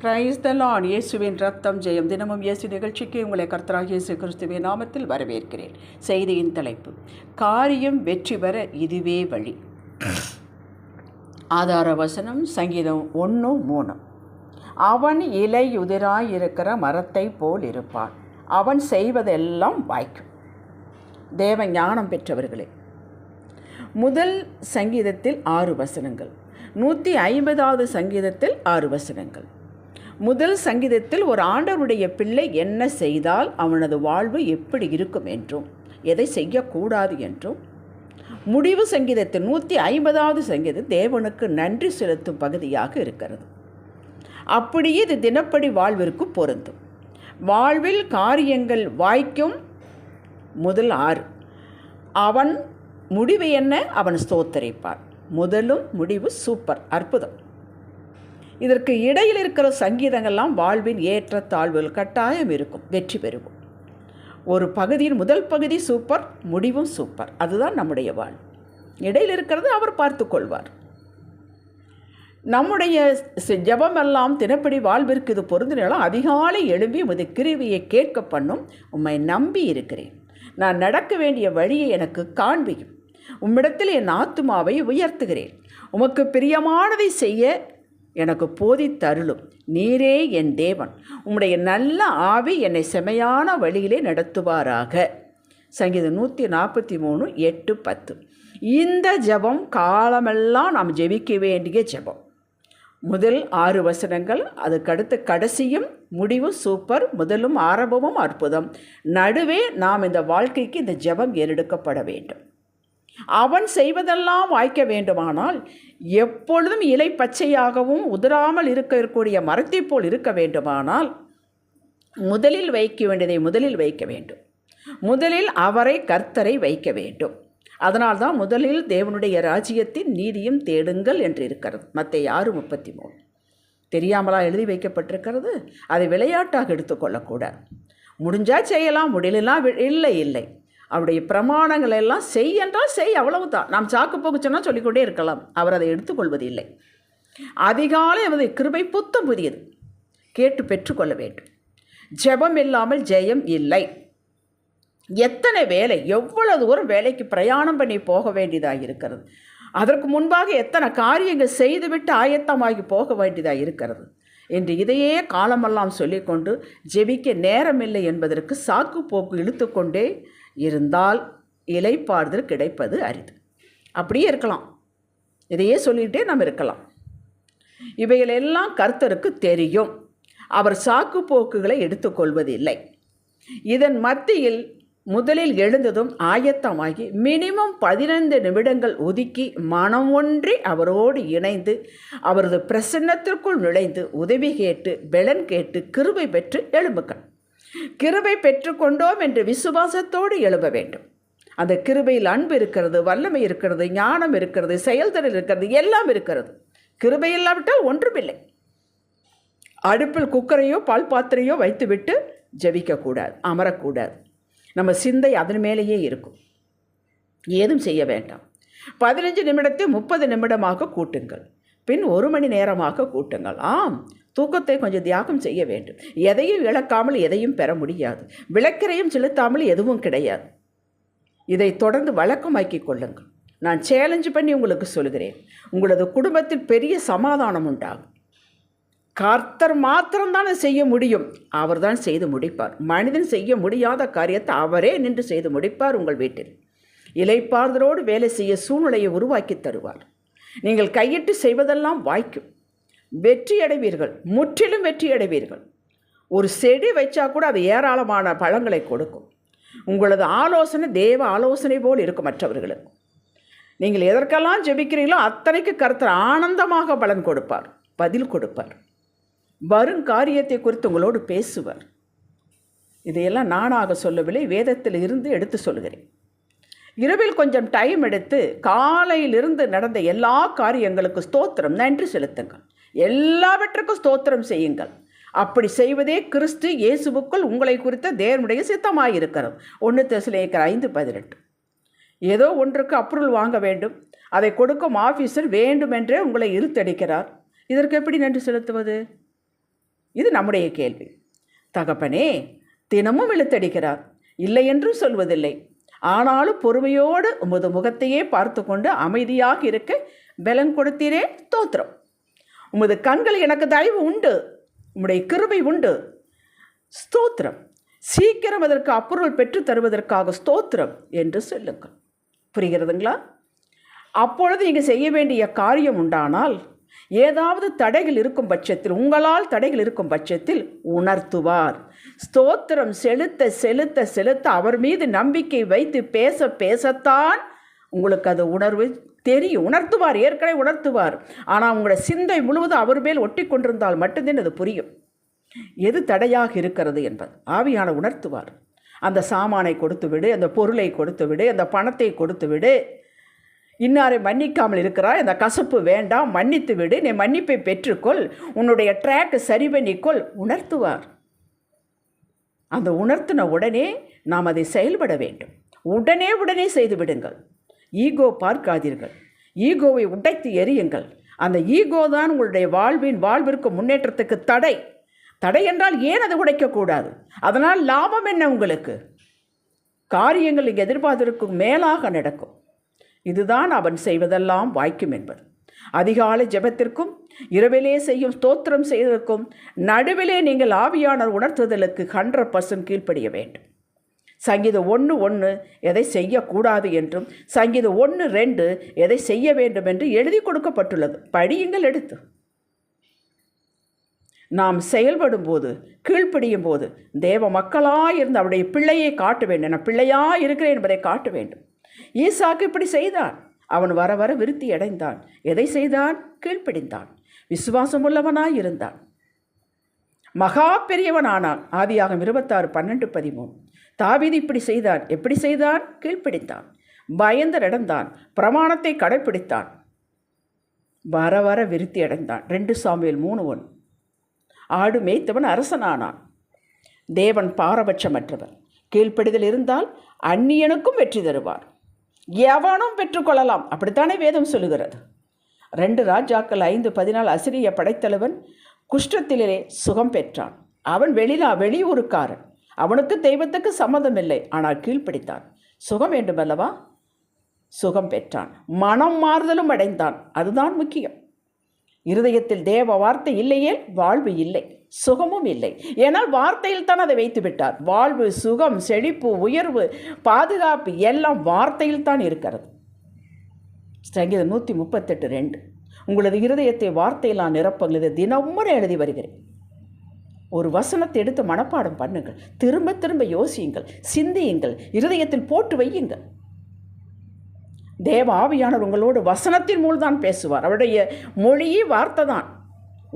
Praise the Lord. இயேசுவின் ரத்தம் ஜெயம். தினமும் இயேசு நிகழ்ச்சிக்கு உங்களை கர்த்தராகிய இயேசு கிறிஸ்துவின் நாமத்தில் வரவேற்கிறேன். செய்தியின் தலைப்பு: காரியம் வெற்றி பெற இதுவே வழி. ஆதார வசனம் சங்கீதம் 1:3. அவன் இலையுதிராயிருக்கிற மரத்தை போல் இருப்பான், அவன் செய்வதெல்லாம் வாய்க்கும். தேவ ஞானம் பெற்றவர்களே, முதல் சங்கீதத்தில் 6 வசனங்கள், 150வது சங்கீதத்தில் 6 வசனங்கள். முதல் சங்கீதத்தில் ஒரு ஆண்டவருடைய பிள்ளை என்ன செய்தால் அவனது வாழ்வு எப்படி இருக்கும் என்றும், எதை செய்யக்கூடாது என்றும். முடிவு சங்கீதத்தில் 150வது சங்கீதம் தேவனுக்கு நன்றி செலுத்தும் பகுதியாக இருக்கிறது. அப்படியே இது தினப்படி வாழ்விற்கு பொருந்தும். வாழ்வில் காரியங்கள் வாய்க்கும். முதல் 6. அவன் முடிவு என்ன? அவன் ஸ்தோத்தரிப்பான். முதலும் முடிவு சூப்பர், அற்புதம். இதற்கு இடையில் இருக்கிற சங்கீதங்கள்லாம் வாழ்வின் ஏற்ற தாழ்வுகள் கட்டாயம் இருக்கும். வெற்றி பெறுவோம். ஒரு பகுதியின் முதல் பகுதி சூப்பர், முடிவும் சூப்பர். அதுதான் நம்முடைய வாழ்வு. இடையில் இருக்கிறது அவர் பார்த்து கொள்வார். நம்முடைய ஜெபமெல்லாம் தினப்படி வாழ்விற்கு இது பொருந்தினாலும் அதிகாலை எழும்பி உமது கிருபையை கேட்க பண்ணும். உம்மை நம்பி இருக்கிறேன். நான் நடக்க வேண்டிய வழியை எனக்கு காண்பியும். உம்மிடத்தில் என் ஆத்துமாவை உயர்த்துகிறேன். உமக்கு பிரியமானதை செய்ய எனக்கு போதித்தருளும். நீரே என் தேவன். உம்முடைய நல்ல ஆவி என்னை செமையான வழியிலே நடத்துவாராக. சங்கீதம் 143, 8, 10. இந்த ஜெபம் காலமெல்லாம் நாம் ஜெபிக்க வேண்டிய ஜெபம். முதல் 6 வசனங்கள், அதுக்கடுத்து கடைசியும் முடிவும் சூப்பர். முதலும் ஆரம்பமும் அற்புதம். நடுவே நாம் இந்த வாழ்க்கைக்கு இந்த ஜெபம் ஏறெடுக்கப்பட வேண்டும். அவன் செய்வதெல்லாம் வாய்க்க வேண்டுமானால் எப்பொழுதும் இலை பச்சையாகவும் உதிராமல் இருக்கக்கூடிய மரத்தை போல் இருக்க வேண்டுமானால் முதலில் வைக்க வேண்டியதை முதலில் வைக்க வேண்டும். முதலில் அவரை, கர்த்தரை வைக்க வேண்டும். அதனால்தான் முதலில் தேவனுடைய ராஜ்யத்தின் நீதியும் தேடுங்கள் என்று இருக்கிறது. மத்தேயு 6:33. தெரியாமலா எழுதி வைக்கப்பட்டிருக்கிறது? அதை விளையாட்டாக எடுத்துக்கொள்ளக்கூடாது. முடிஞ்சால் செய்யலாம், முடியலாம் இல்லை. அவருடைய பிரமாணங்கள் எல்லாம் செய் என்றால் செய், அவ்வளவுதான். நாம் சாக்கு போக்கு சொன்னால் சொல்லிக்கொண்டே இருக்கலாம். அவர் அதை எடுத்துக்கொள்வது இல்லை. அதிகாலை அவரது கிருபை புத்தம் புதியது. கேட்டு பெற்றுக்கொள்ள வேண்டும். ஜெபம் இல்லாமல் ஜெயம் இல்லை. எத்தனை வேலை, எவ்வளவு தூரம் வேலைக்கு பிரயாணம் பண்ணி போக வேண்டியதாக இருக்கிறது. அதற்கு முன்பாக எத்தனை காரியங்கள் செய்துவிட்டு ஆயத்தமாகி போக வேண்டியதாக இருக்கிறது என்று இதையே காலமெல்லாம் சொல்லிக்கொண்டு ஜெபிக்க நேரமில்லை என்பதற்கு சாக்கு போக்கு இழுத்து கொண்டே இருந்தால் இளைப்பாறுதல் கிடைப்பது அரிது. அப்படியே இருக்கலாம். இதையே சொல்லிகிட்டே நாம் இருக்கலாம். இவைகளெல்லாம் கர்த்தருக்கு தெரியும். அவர் சாக்கு போக்குகளை எடுத்துக்கொள்வதில்லை. இதன் மத்தியில் முதலில் எழுந்ததும் ஆயத்தமாகி மினிமம் 15 நிமிடங்கள் ஒதுக்கி மனம் ஒன்றி அவரோடு இணைந்து அவரது பிரசன்னத்திற்குள் நுழைந்து உதவி கேட்டு பெலன் கேட்டு கிருபை பெற்று எழும்புங்கள். கிருபை பெற்றுக்கொண்டோம் என்று விசுவாசத்தோடு எழும்ப வேண்டும். அந்த கிருபையில் அன்பு இருக்கிறது, வல்லமை இருக்கிறது, ஞானம் இருக்கிறது, செயல்திறன் இருக்கிறது, எல்லாம் இருக்கிறது. கிருபை இல்லாவிட்டால் ஒன்றுமில்லை. அடுப்பில் குக்கரையோ பால் பாத்திரையோ வைத்துவிட்டு ஜெபிக்கக்கூடாது, அமரக்கூடாது. நம்ம சிந்தை அதன் மேலேயே இருக்கும். ஏதும் செய்ய வேண்டாம். 15 நிமிடத்தை 30 நிமிடமாக கூட்டுங்கள். பின் 1 மணி நேரமாக கூட்டுங்கள். தூக்கத்தை கொஞ்சம் தியாகம் செய்ய வேண்டும். எதையும் இழக்காமல் எதையும் பெற முடியாது. விளக்கரையும் செலுத்தாமல் எதுவும் கிடையாது. இதை தொடர்ந்து வழக்கமாக்கி கொள்ளுங்கள். நான் சேலஞ்சு பண்ணி உங்களுக்கு சொல்கிறேன். உங்களது குடும்பத்தில் பெரிய சமாதானம் உண்டாகும். கர்த்தர் மாத்திரம்தான் செய்ய முடியும். அவர் தான் செய்து முடிப்பார். மனிதன் செய்ய முடியாத காரியத்தை அவரே நின்று செய்து முடிப்பார். உங்கள் வீட்டில் இளைப்பாறுதலோடு வேலை செய்ய சூழ்நிலையை உருவாக்கி தருவார். நீங்கள் கையிட்டு செய்வதெல்லாம் வாய்க்கும். வெற்றி அடைவீர்கள். முற்றிலும் வெற்றி அடைவீர்கள். ஒரு செடி வைச்சா கூட அது ஏராளமான பழங்களை கொடுக்கும். உங்களது ஆலோசனை தேவ ஆலோசனை போல் இருக்கும் மற்றவர்களுக்கு. நீங்கள் எதற்கெல்லாம் ஜெபிக்கிறீங்களோ அத்தனைக்கு கர்த்தர் ஆனந்தமாக பலன் கொடுப்பார், பதில் கொடுப்பார். வரும் காரியத்தை குறித்து உங்களோடு பேசுவார். இதையெல்லாம் நானாக சொல்லவில்லை, வேதத்தில் இருந்து எடுத்து சொல்கிறேன். இரவில் கொஞ்சம் டைம் எடுத்து காலையிலிருந்து நடந்த எல்லா காரியங்களுக்கு ஸ்தோத்திரம், நன்றி செலுத்துங்கள். எல்லாவற்றுக்கும் ஸ்தோத்திரம் செய்யுங்கள். அப்படி செய்வதே கிறிஸ்து இயேசுவுக்குள் உங்களை குறித்த தேவனுடைய சித்தமாயிருக்கிறது. 1 தெசலோனிக்கர் 5:18. ஏதோ ஒன்றுக்கு அப்ரூவல் வாங்க வேண்டும், அதை கொடுக்கும் ஆஃபீஸர் வேண்டுமென்றே உங்களை இழுத்தடிக்கிறார். இதற்கு எப்படி நன்றி செலுத்துவது? இது நம்முடைய கேள்வி. தகப்பனே, தினமும் இழுத்தடிக்கிறார், இல்லை என்றும் சொல்வதில்லை. ஆனாலும் பொறுமையோடு உமது முகத்தையே பார்த்து கொண்டு அமைதியாக இருக்க பலன் கொடுத்தீரே, ஸ்தோத்திரம். உமது கண்கள் எனக்கு தயவு உண்டு, உம்முடைய கிருபை உண்டு, ஸ்தோத்திரம். சீக்கிரம் அதற்கு அப்புறம் பெற்று தருவதற்காக ஸ்தோத்திரம் என்று சொல்லுங்கள். புரிகிறதுங்களா? அப்பொழுது நீங்கள் செய்ய வேண்டிய காரியம் உண்டானால், ஏதாவது தடைகள் இருக்கும் பட்சத்தில், உங்களால் தடைகள் இருக்கும் பட்சத்தில் உணர்த்துவார். ஸ்தோத்திரம் செலுத்த செலுத்த செலுத்த அவர் மீது நம்பிக்கை வைத்து பேச பேசத்தான் உங்களுக்கு அது உணர்வு தெரியும். உணர்த்துவார், ஏற்கனவே உணர்த்துவார். ஆனால் உங்களோட சிந்தை முழுவதும் அவர் மேல் ஒட்டி கொண்டிருந்தால் மட்டும்தான் அது புரியும், எது தடையாக இருக்கிறது என்பது. ஆவியான உணர்த்துவார். அந்த சாமானை கொடுத்து விடு, அந்த பொருளை கொடுத்து விடு, அந்த பணத்தை கொடுத்து விடு, இன்னாரை மன்னிக்காமல் இருக்கிறாய், அந்த கசப்பு வேண்டாம், மன்னித்து விடு, நீ மன்னிப்பை பெற்றுக்கொள், உன்னுடைய ட்ராக் சரி பண்ணிக்கொள். உணர்த்துவார். அந்த உணர்த்தின உடனே நாம் அதை செயல்பட வேண்டும். உடனே செய்து விடுங்கள். ஈகோ பார்க்காதீர்கள். ஈகோவை உடைத்து எறியுங்கள். அந்த ஈகோ தான் உங்களுடைய வாழ்விற்கு முன்னேற்றத்துக்கு தடை. தடை என்றால் ஏன் அதை உடைக்கக்கூடாது? அதனால் லாபம் என்ன? உங்களுக்கு காரியங்கள் இங்கே எதிர்பார்த்திருக்கும் மேலாக நடக்கும். இதுதான் அவன் செய்வதெல்லாம் வாய்க்கும் என்பது. அதிகாலை ஜெபத்திற்கும் இரவிலே செய்யும் ஸ்தோத்திரம் செய்வதற்கும் நடுவிலே நீங்கள் ஆவியானவர் உணர்த்துதலுக்கு 100% கீழ்ப்படிய வேண்டும். சங்கீதம் 1:1 எதை செய்யக்கூடாது என்றும், சங்கீதம் 1:2 எதை செய்ய வேண்டும் என்று எழுதி கொடுக்கப்பட்டுள்ளது. படியுங்கள் எடுத்து. நாம் செயல்படும் போது, கீழ்ப்படியும் போது, தேவ மக்களாயிருந்து அவருடைய பிள்ளையை காட்ட வேண்டும். நான் பிள்ளையாக இருக்கிறேன் என்பதை காட்ட வேண்டும். ஈசாக்கு இப்படி செய்தான். அவன் வர வர விருத்தி அடைந்தான். எதை செய்தான்? கீழ்ப்படிந்தான். விசுவாசம் உள்ளவனாய் இருந்தான். மகா பெரியவனானான். ஆதியாகமம் 26:12-13. தாவீது இப்படி செய்தான். எப்படி செய்தான்? கீழ்ப்படிந்தான். பயந்து நடந்தான். பிரமாணத்தை கடைப்பிடித்தான். வர வர விருத்தி அடைந்தான். 2 சாமுவேல் 3:1. ஆடு மேய்த்தவன் அரசனானான். தேவன் பாரபட்சமற்றவர். கீழ்ப்படிதல் இருந்தால் அந்நியனுக்கும் வெற்றி தருவார். எவனும் பெற்றுக்கொள்ளலாம். அப்படித்தானே வேதம் சொல்லுகிறது. 2 ராஜாக்கள் 5:14. அசிரிய படைத்தலைவன் குஷ்டத்திலே சுகம் பெற்றான். அவன் வெளியூருக்காரன். அவனுக்கு தெய்வத்துக்கு சம்மதம் இல்லை. ஆனால் கீழ்ப்படித்தான். சுகம் வேண்டுமல்லவா? சுகம் பெற்றான். மனம் மாறுதலும் அடைந்தான். அதுதான் முக்கியம். இருதயத்தில் தேவ வார்த்தை இல்லையே வாழ்வு இல்லை, சுகமும் இல்லை. ஏனால் வார்த்தையில் தான் அதை வைத்து விட்டார். வாழ்வு, சுகம், செழிப்பு, உயர்வு, பாதுகாப்பு எல்லாம் வார்த்தையில் தான் இருக்கிறது. சங்கீதம் 138:2. உங்களது இருதயத்தை வார்த்தையில் நான் நிரப்புங்கள். இதை தினமுறை எழுதி வருகிறேன். ஒரு வசனத்தை எடுத்து மனப்பாடம் பண்ணுங்கள். திரும்ப திரும்ப யோசியுங்கள், சிந்தியுங்கள், இருதயத்தில் போட்டு வையுங்கள். தேவ ஆவியானவர் உங்களோடு வசனத்தின் மூலம் பேசுவார். அவருடைய மொழியே வார்த்தை தான்.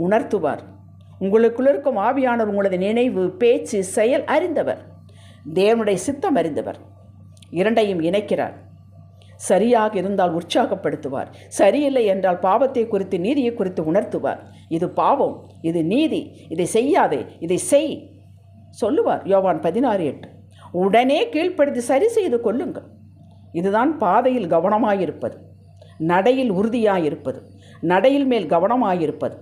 உணர்த்துவார். உங்களுக்குள்ள இருக்கும் ஆவியானவர் உங்களது நினைவு, பேச்சு, செயல் அறிந்தவர். தேவனுடைய சித்தம் அறிந்தவர். இரண்டையும் இணைக்கிறார். சரியாக இருந்தால் உற்சாகப்படுத்துவார். சரியில்லை என்றால் பாவத்தை குறித்து, நீதியை குறித்து உணர்த்துவார். இது பாவம், இது நீதி, இதை செய்யாதே, இதை செய் சொல்லுவார். யோவான் 16:8. உடனே கீழ்ப்படுத்தி சரி செய்து கொள்ளுங்கள். இதுதான் பாதையில் கவனமாயிருப்பது, நடையில் உறுதியாயிருப்பது, நடையில் மேல் கவனமாயிருப்பது.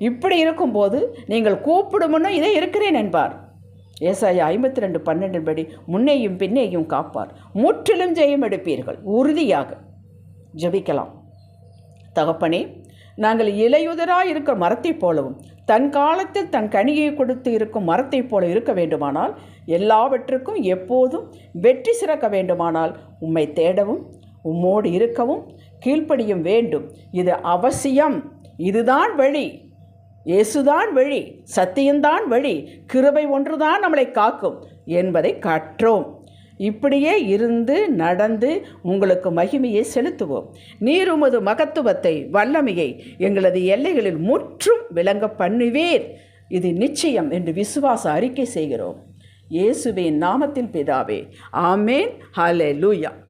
இப்படி இருக்கும்போது நீங்கள் கூப்பிடுமுன்னு இதே இருக்கிறேன் என்பார். ஏசாயா 52:12 படி முன்னேயும் பின்னேயும் காப்பார். முற்றிலும் ஜெயம் எடுப்பீர்கள். உறுதியாக ஜெபிக்கலாம். தகப்பனே, நாங்கள் இலையுதிராக இருக்கிற மரத்தை போலவும் தன் காலத்தில் தன் கனியை கொடுத்து இருக்கும் மரத்தை போல இருக்க வேண்டுமானால், எல்லாவற்றுக்கும் எப்போதும் வெற்றி சிறக்க வேண்டுமானால் உம்மை தேடவும் உம்மோடு இருக்கவும் கீழ்ப்படியும் வேண்டும். இது அவசியம். இதுதான் வழி. இயேசுதான் வழி, சத்தியம்தான் வழி, கிருபை ஒன்றுதான் நம்மளை காக்கும் என்பதை கற்றோம். இப்படியே இருந்து நடந்து உங்களுக்கு மகிமையை செலுத்துவோம். நீர் உமது மகத்துவத்தை, வல்லமையை எங்களது எல்லைகளில் முற்றும் விளங்க பண்ணுவீர். இது நிச்சயம் என்று விசுவாச அறிக்கை செய்கிறோம். இயேசுவின் நாமத்தில் பிதாவே, ஆமேன். ஹல்லேலூயா.